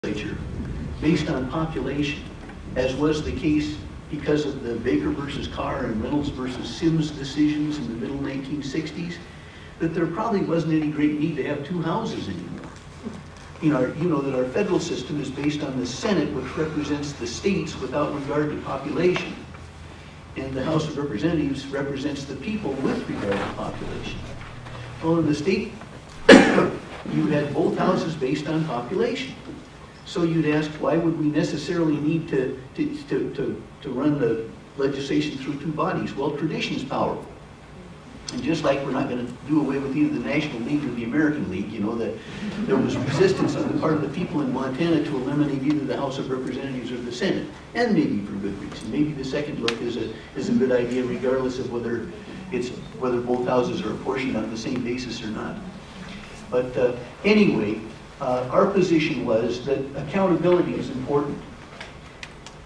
legislature based on population, as was the case because of the Baker versus Carr and Reynolds versus Sims decisions in the middle 1960s, that there probably wasn't any great need to have two houses anymore. You know that our federal system is based on the Senate, which represents the states without regard to population. And the House of Representatives represents the people with regard to population. Well, in the state, you had both houses based on population. So you'd ask, why would we necessarily need to run the legislation through two bodies? Well, tradition's powerful. And just like we're not going to do away with either the National League or the American League, you know, that there was resistance on the part of the people in Montana to eliminate either the House of Representatives or the Senate, and maybe for good reason. Maybe the second look is a good idea, regardless of whether both houses are apportioned on the same basis or not. But anyway, our position was that accountability is important,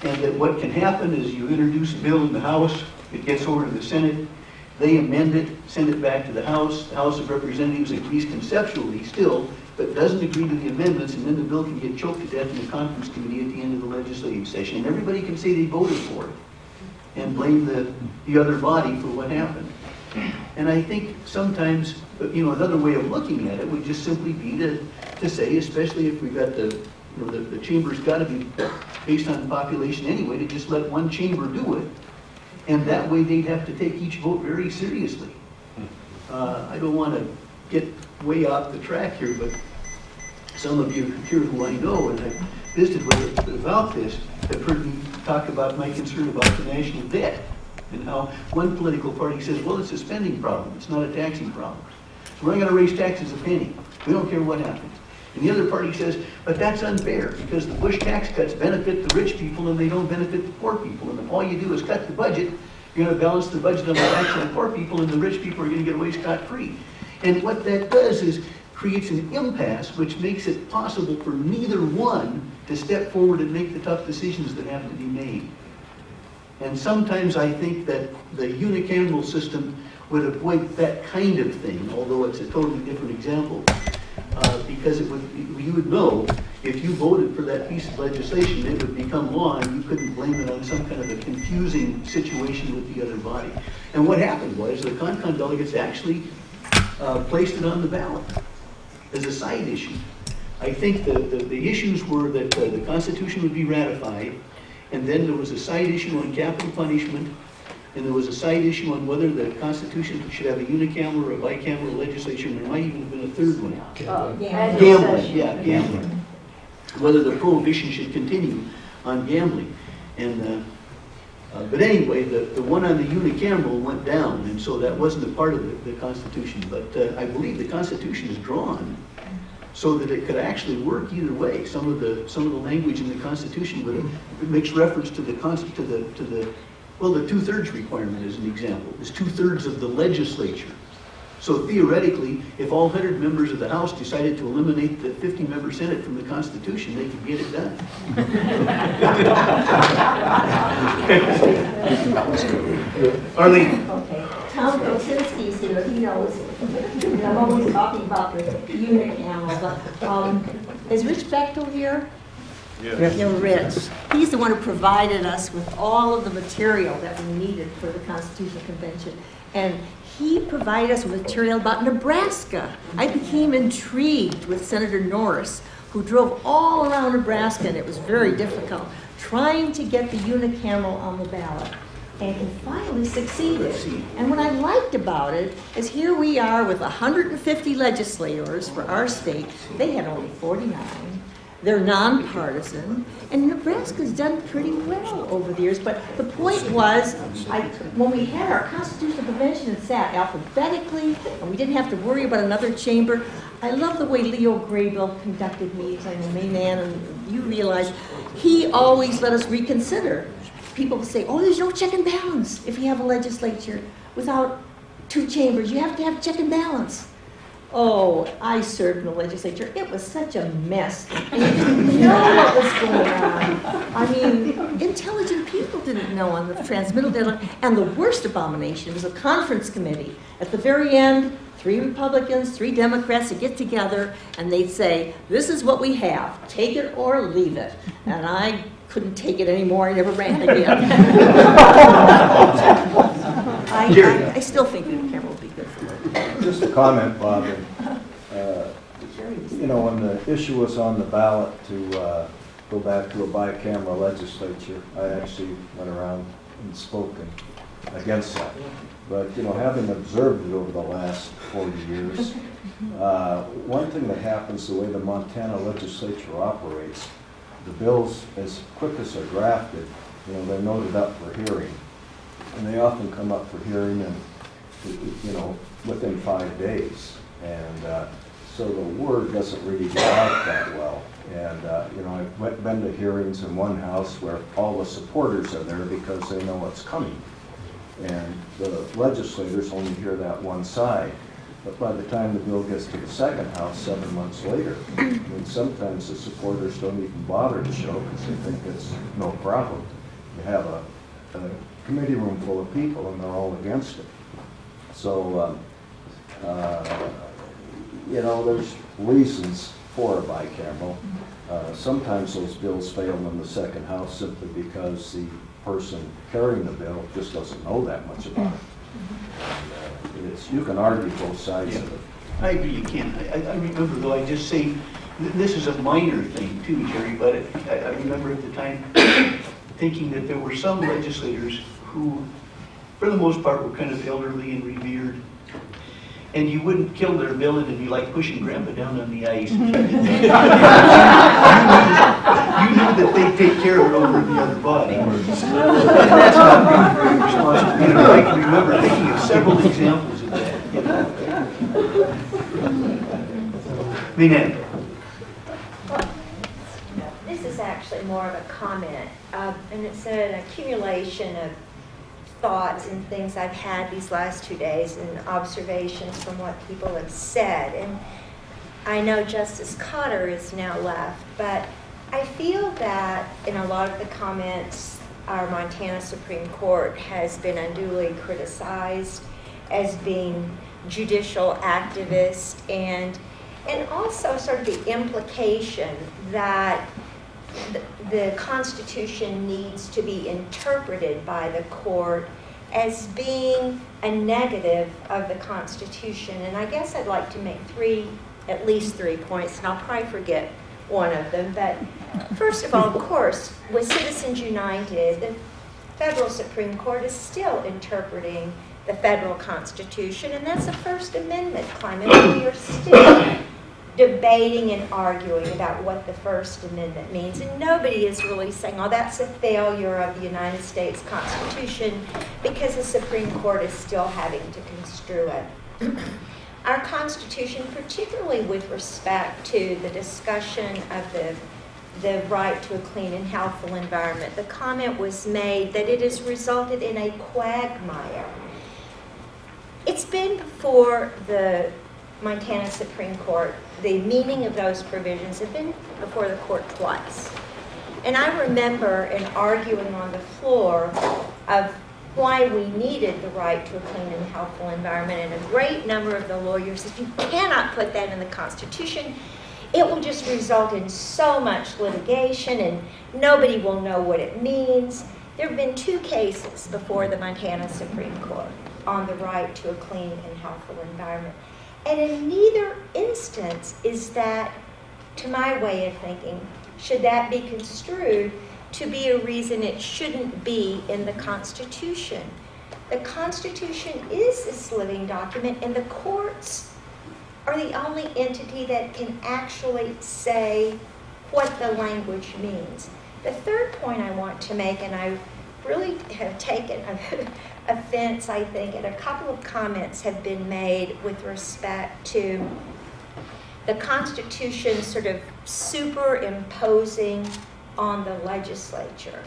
and that what can happen is you introduce a bill in the House, it gets over to the Senate, they amend it, send it back to the House of Representatives agrees conceptually still, but doesn't agree to the amendments, and then the bill can get choked to death in the conference committee at the end of the legislative session. And everybody can say they voted for it and blame the other body for what happened. And I think sometimes, you know, another way of looking at it would just simply be to say, especially if we've got the chamber's got to be based on population anyway, to just let one chamber do it. And that way they'd have to take each vote very seriously. I don't want to get way off the track here, but some of you here who I know, and I've visited with about this, have heard me talk about my concern about the national debt and how one political party says, well, it's a spending problem, it's not a taxing problem. So we're not going to raise taxes a penny. We don't care what happens. And the other party says, but that's unfair because the Bush tax cuts benefit the rich people and they don't benefit the poor people. And if all you do is cut the budget, you're going to balance the budget on the backs of the poor people and the rich people are going to get away scot-free. And what that does is creates an impasse which makes it possible for neither one to step forward and make the tough decisions that have to be made. And sometimes I think that the unicameral system would avoid that kind of thing, although it's a totally different example. Because you would know if you voted for that piece of legislation, it would become law, and you couldn't blame it on some kind of a confusing situation with the other body. And what happened was the CONCON delegates actually placed it on the ballot as a side issue. I think the issues were that the Constitution would be ratified, and then there was a side issue on capital punishment, and there was a side issue on whether the Constitution should have a unicameral or a bicameral legislature, and there might even have been a third one. Gambling, yeah, gambling. Whether the prohibition should continue on gambling. And but anyway, the one on the unicameral went down, and so that wasn't a part of the Constitution. But I believe the Constitution is drawn so that it could actually work either way. Some of the language in the Constitution, but it makes reference to well, the 2/3 requirement as an example, is 2/3 of the legislature. So theoretically, if all 100 members of the House decided to eliminate the 50-member Senate from the Constitution, they could get it done. Arlene. Okay. Tom Kosinski's here. He knows. I'm always talking about the unicameral. But is Rich Bechtel here? Yes. You know, Rich. He's the one who provided us with all of the material that we needed for the Constitutional Convention. And he provided us with material about Nebraska. I became intrigued with Senator Norris, who drove all around Nebraska, and it was very difficult, trying to get the unicameral on the ballot. And he finally succeeded. And what I liked about it is here we are with 150 legislators for our state. They had only 49. They're nonpartisan, and Nebraska's done pretty well over the years. But the point was, when we had our Constitutional Convention and sat alphabetically, and we didn't have to worry about another chamber, I love the way Leo Graybill conducted meetings. I'm a Maine man, and you realize he always let us reconsider. People say, oh, there's no check and balance if you have a legislature without two chambers. You have to have check and balance. Oh, I served in the legislature. It was such a mess. And you didn't know what was going on. I mean, intelligent people didn't know on the transmittal deadline. And the worst abomination was a conference committee. At the very end, 3 Republicans, 3 Democrats would get together and they'd say, this is what we have, take it or leave it. And I couldn't take it anymore, I never ran again. I still think that Bicameral would be good for it. Just a comment, Bob. You know, when the issue was on the ballot to go back to a bicameral legislature, I actually went around and spoke against that. But, you know, having observed it over the last 40 years, one thing that happens the way the Montana legislature operates, the bills, as quick as they're drafted, you know, they're noted up for hearing. And they often come up for hearing, and, you know, within 5 days. And so the word doesn't really get out that well. And, you know, I've been to hearings in one house where all the supporters are there because they know what's coming. And the legislators only hear that one side. But by the time the bill gets to the second house 7 months later, I mean, sometimes the supporters don't even bother to show because they think it's no problem. You have a committee room full of people and they're all against it. So, you know, there's reasons for a bicameral. Sometimes those bills fail in the second house simply because the person carrying the bill just doesn't know that much about it. And, you can argue both sides of it. I agree you can. I remember, though, I just say, this is a minor thing too, Jerry, but I remember at the time thinking that there were some legislators who, for the most part, were kind of elderly and revered. And you wouldn't kill their bill, and it'd be like pushing Grandpa down on the ice. You knew that they'd take care of it over the other body. And that's not being very responsible. You know, I can remember thinking of several examples of that. You know. Helena. This is actually more of a comment, and it's an accumulation of thoughts and things I've had these last 2 days and observations from what people have said. And I know Justice Cotter is now left, but I feel that in a lot of the comments, our Montana Supreme Court has been unduly criticized as being judicial activist, and also sort of the implication that the Constitution needs to be interpreted by the court as being a negative of the Constitution. And I guess I'd like to make at least three points, and I'll probably forget one of them. But first of all, of course, with Citizens United, the federal Supreme Court is still interpreting the federal Constitution, and that's a First Amendment climate. We are still debating and arguing about what the First Amendment means. And nobody is really saying, oh, that's a failure of the United States Constitution, because the Supreme Court is still having to construe it. Our Constitution, particularly with respect to the discussion of the right to a clean and healthful environment, the comment was made that it has resulted in a quagmire. It's been before the Montana Supreme Court. The meaning of those provisions have been before the court twice. And I remember in arguing on the floor of why we needed the right to a clean and healthful environment, and a great number of the lawyers said, you cannot put that in the Constitution. It will just result in so much litigation and nobody will know what it means. There have been 2 cases before the Montana Supreme Court on the right to a clean and healthful environment. And in neither instance is that, to my way of thinking, should that be construed to be a reason it shouldn't be in the Constitution. The Constitution is this living document, and the courts are the only entity that can actually say what the language means. The third point I want to make, and I really have taken offense, I think, and a couple of comments have been made with respect to the Constitution sort of superimposing on the legislature.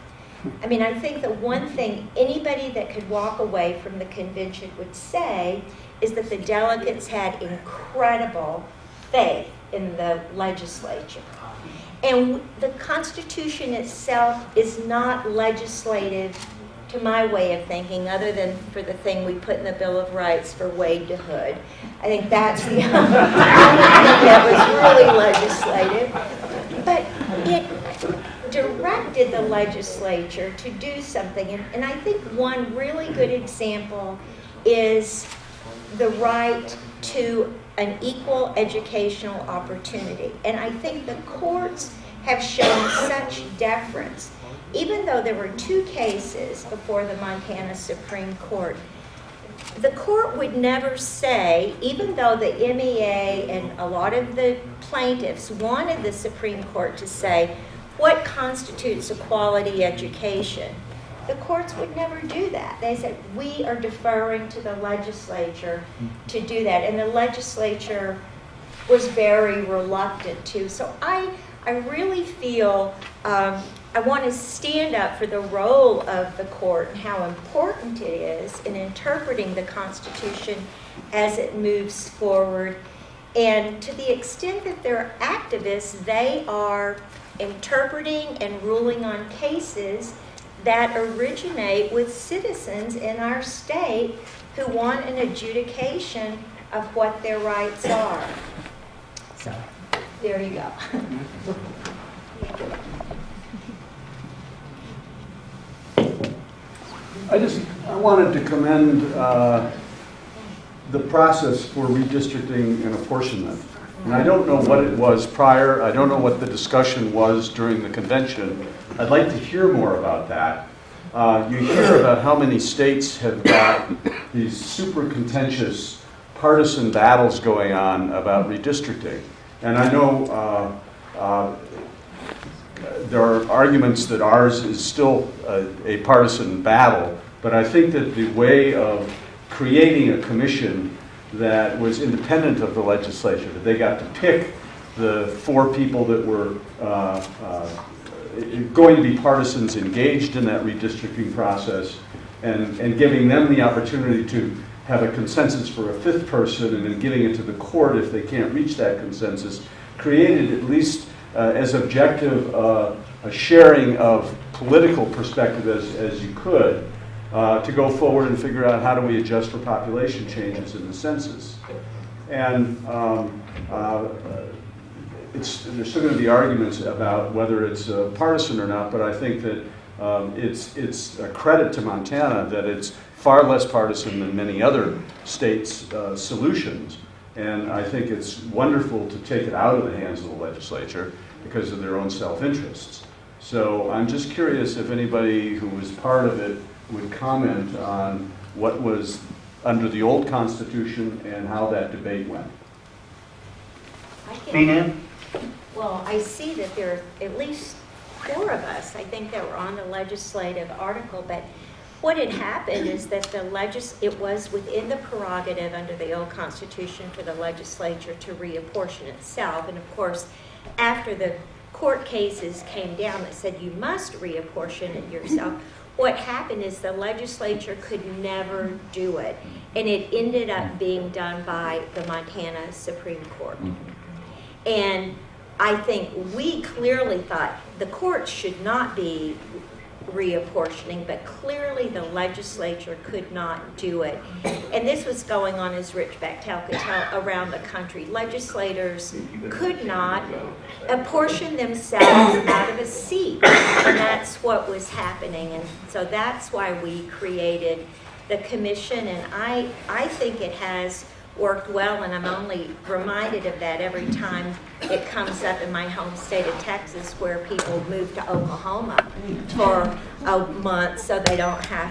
I mean, I think the one thing anybody that could walk away from the convention would say is that the delegates had incredible faith in the legislature. And the Constitution itself is not legislative to my way of thinking, other than for the thing we put in the Bill of Rights for Wade to Hood. I think that's the only thing that was really legislative. But it directed the legislature to do something. And I think one really good example is the right to an equal educational opportunity. And I think the courts have shown such deference. Even though there were 2 cases before the Montana Supreme Court, the court would never say, even though the MEA and a lot of the plaintiffs wanted the Supreme Court to say what constitutes a quality education, the courts would never do that. They said, we are deferring to the legislature to do that. And the legislature was very reluctant to. So I really feel I want to stand up for the role of the court and how important it is in interpreting the Constitution as it moves forward. And to the extent that they're activists, they are interpreting and ruling on cases that originate with citizens in our state who want an adjudication of what their rights are. So, there you go. I wanted to commend the process for redistricting and apportionment. And I don't know what it was prior. I don't know what the discussion was during the convention. I'd like to hear more about that. You hear about how many states have got these super contentious partisan battles going on about redistricting. And I know there are arguments that ours is still a partisan battle, but I think that the way of creating a commission that was independent of the legislature, that they got to pick the 4 people that were going to be partisans engaged in that redistricting process, and giving them the opportunity to have a consensus for a 5th person, and then giving it to the court if they can't reach that consensus, created at least as objective a sharing of political perspective as you could to go forward and figure out how do we adjust for population changes in the census. And there's still going to be arguments about whether it's partisan or not, but I think that it's a credit to Montana that it's far less partisan than many other states' solutions. And I think it's wonderful to take it out of the hands of the legislature because of their own self-interests. So I'm just curious if anybody who was part of it would comment on what was under the old Constitution and how that debate went. Well, I see that there are at least 4 of us, I think, that were on the legislative article, but what had happened is that it was within the prerogative under the old Constitution for the legislature to reapportion itself. And of course, after the court cases came down that said you must reapportion it yourself, what happened is the legislature could never do it. And it ended up being done by the Montana Supreme Court. And I think we clearly thought the courts should not be reapportioning, but clearly the legislature could not do it. And this was going on, as Rich Bechtel could tell, around the country. Legislators could not apportion themselves out of a seat, and that's what was happening. And so that's why we created the commission, and I think it has worked well, and I'm only reminded of that every time it comes up in my home state of Texas, where people move to Oklahoma for a month so they don't have